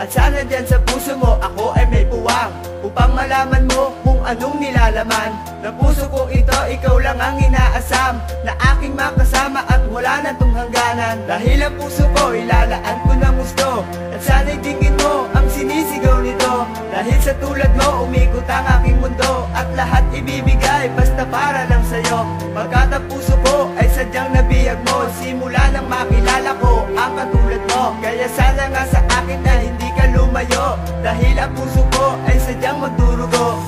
At sana dyan sa puso mo ako ay may puwang, upang malaman mo kung anong nilalaman ng puso ko ito. Ikaw lang ang inaasam na aking makasama at wala na tong hangganan. Dahil ang puso ko ilalaan ko ng gusto, at sana'y tingin mo ang sinisigaw nito. Dahil sa tulad mo umikot ang aking mundo, at lahat ibibigay basta para lang sa'yo. Pagkat ang puso ko ay sadyang nabiyag mo, simula nang makilala ko ang katulad mo. Kaya sana nga sa akin ay hindi ka lumayo, dahil ang puso ko ay sadyang magdurugo.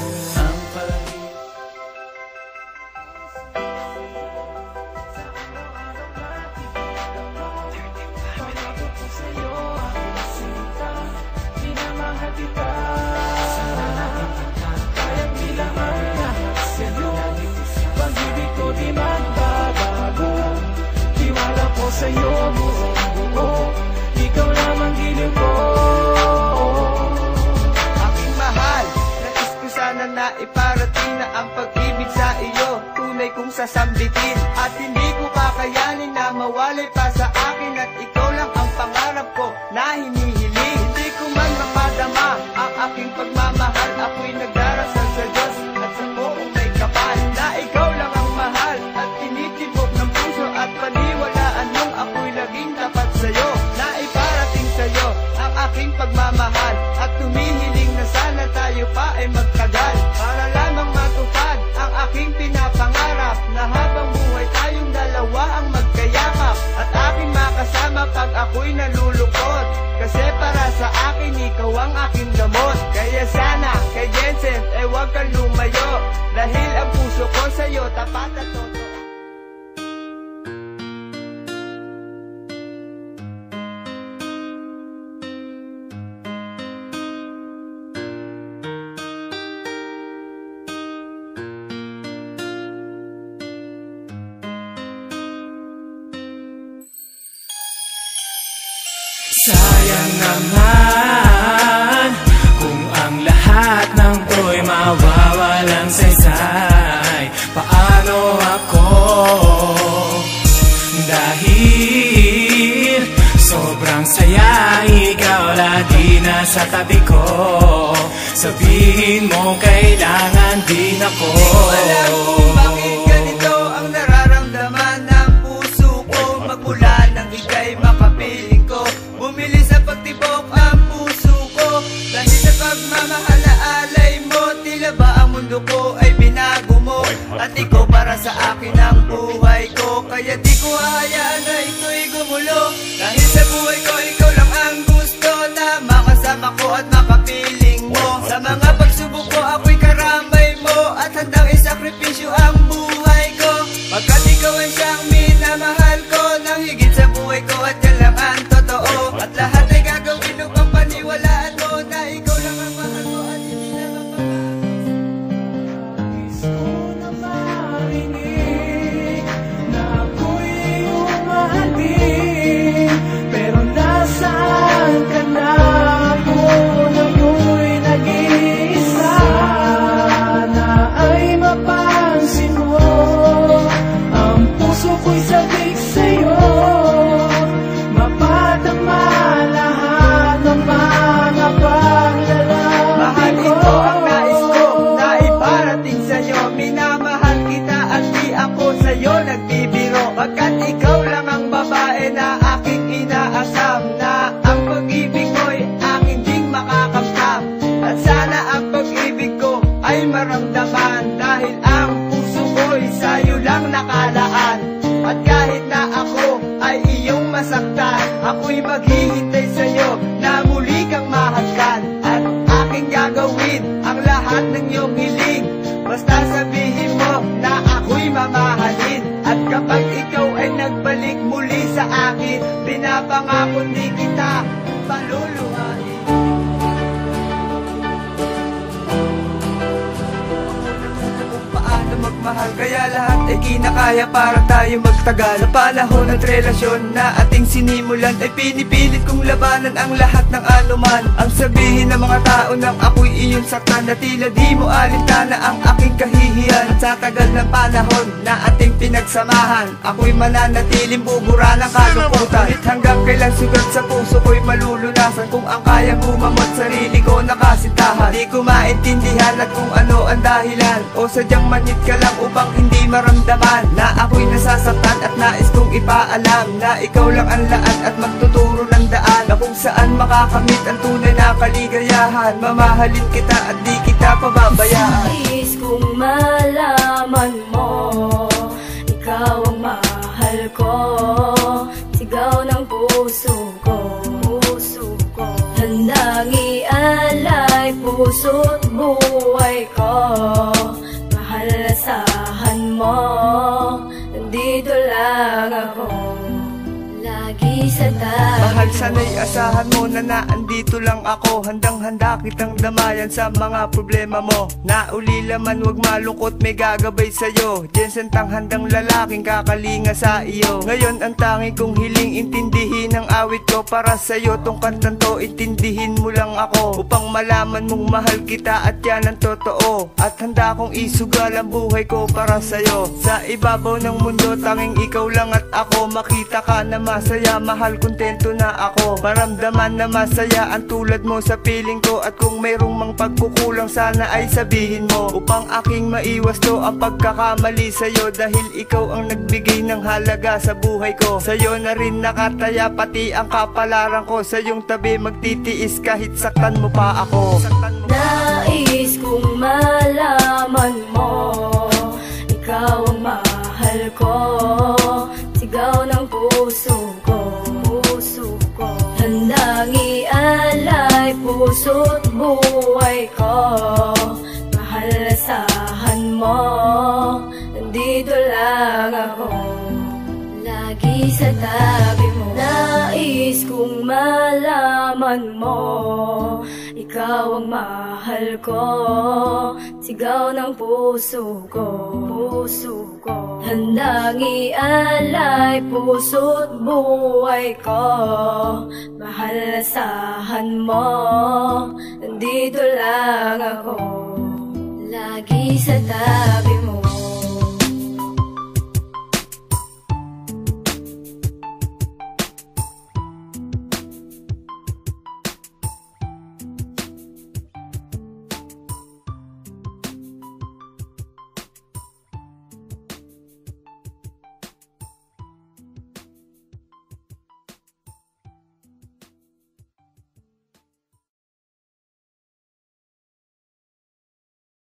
Sa'yo buong buo, ikaw lamang giliw ko. Aking mahal, nais ko sana na iparating na ang pag-ibig sa iyo tunay kong sasambitin, at hindi ko kakayanin na mawalay pa sa akin, at ikaw lang ang pangarap ko na hinihiling. Hindi ko man mapadama ang aking pagmamahal, ako'y nagdarasal sa Diyos at sa buong may kapal na ikaw lang ang mahal at tinitibok ng puso, at paniwalaan mong ako'y laging tapat sa'yo, na iparating sa'yo ang aking pagmamahal, at tumihiling na sana tayo pa ay magtagal, para lamang matupad ang aking pinapangarap, na habang buhay tayong dalawa ang magkayakap, at aking makasama pag ako'y nalulungkot, kasi para sa akin ikaw ang aking gamot. Kaya sana kay Jensen ay huwag kang lumayo, dahil ang puso ko sa'yo tapat at totoo. Sayang naman kung ang lahat ng to'y mawawalang saysay. Paano ako? Dahil sobrang saya, ikaw lagi nasa tabi ko. Sabihin mo kailangan din ako. Alam kung bakit ganito ang nararamdaman ng puso ko, magmula nang ika'y makapiling ko. Bumili sa pagtibok ang puso ko, dahil sa pagmamahal na alay mo, tila ba ang mundo ko ay binago mo, at ikaw para sa akin ang buhay ko. Kaya di ko hahayaan na ito'y gumulo, dahil sa buhay ko ikaw lang ang gusto na makasama ko at makapiling mo. Sa mga pagsubok ko ako'y karamay mo, at handang isakripisyo ang buhay ko, pagkat ikaw ay siyang minamahal ko nang higit sa buhay ko, at yan lang ang totoo. At lahat ay gagawin upang paniwalaan mo na ikaw lang ang mahal ko at hindi na mapapagod. Nais ko na marinig na ako'y iyong mahalin, pero nasaan ka na? Ako ngayon'y nag-iisa. Sana ay mapansin mo ang puso ko'y sabik sa'yo. Mahal, ito ang nais ko na iparating sa'yo. Minamahal kita at di ako sa'yo nagbibiro, pagkat ikaw lang ang babae na aking inaasam, na ang pag-ibig mo'y aking ding makakamtam. At sana ang pag-ibig ko ay maramdaman, dahil ang puso ko'y sa'yo lang nakalaan. At kahit na ako ay iyong masaktan, ako'y maghihintay sa'yo na muli kang mahagkan, at aking gagawin ang lahat ng iyong hiling, basta sabihin mo na ako'y mamahalin. At kapag ikaw ay nagbalik muli sa akin, pinapangako di kita paluluhain. Kung paano pagmamahal. Kaya lahat ay kinakaya para tayo magtagal. Sa panahon at relasyon na ating sinimulan, ay pinipilit kong labanan ang lahat ng anuman. Ang sabihin ng mga tao nang ako'y iyong saktan, na tila di mo alintana ang aking kahihiyan. At sa tagal ng panahon na ating pinagsamahan, ako'y mananatiling bubura ng kalungkutan. Ngunit hanggang kailan sugat sa puso ko'y malulunasan, kung ang kayang gumamot sarili ko nakasintahan. Di ko maintindihan at kung ano ang dahilan, o sadyang manhid ka lang upang hindi maramdaman na ako'y nasasaktan. At nais kong ipaalam na ikaw lang ang laan at magtuturo ng daan, na kung saan makakamit ang tunay na kaligayahan. Mamahalin kita at di kita pababayaan. Nais kong malaman mo, ikaw ang mahal ko. Sigaw ng puso ko, handang ialay puso't buhay ko. Mahalasahan mo, nandito lang ako, lagi sa tabi. Mahal, sana'y asahan mo na naandito lang ako. Handang-handa kitang damayan sa mga problema mo. Naulila man wag malungkot, may gagabay sa'yo. Jensen tang handang lalaking kakalinga sa iyo. Ngayon ang tangi kong hiling, intindihin ang awit ko para sa'yo. Tong kantang to, intindihin mo lang ako, upang malaman mong mahal kita at yan ang totoo. At handa kong isugal ang buhay ko para sa'yo. Sa ibabaw ng mundo, tanging ikaw lang at ako. Makita ka na masaya, mahal, kontento na ako. Maramdaman na masaya ang tulad mo sa piling ko. At kung mayroong mang pagkukulang, sana ay sabihin mo, upang aking maiwas to ang pagkakamali sa'yo. Dahil ikaw ang nagbigay ng halaga sa buhay ko. Sa'yo na rin nakataya pati ang kapalaran ko. Sa iyong tabi magtitiis kahit saktan mo pa ako. Nais kong malaman mo, ikaw ang mahal ko. Sigaw ng puso ko, handang ialay puso't buhay ko. Mahalasahan mo, nandito lang ako, lagi sa tabi mo. Nais kong malaman mo, ikaw ang mahal ko. Sigaw ng puso ko, handang ialay puso't buhay ko. Mahalasahan mo, nandito lang ako, lagi sa tabi mo.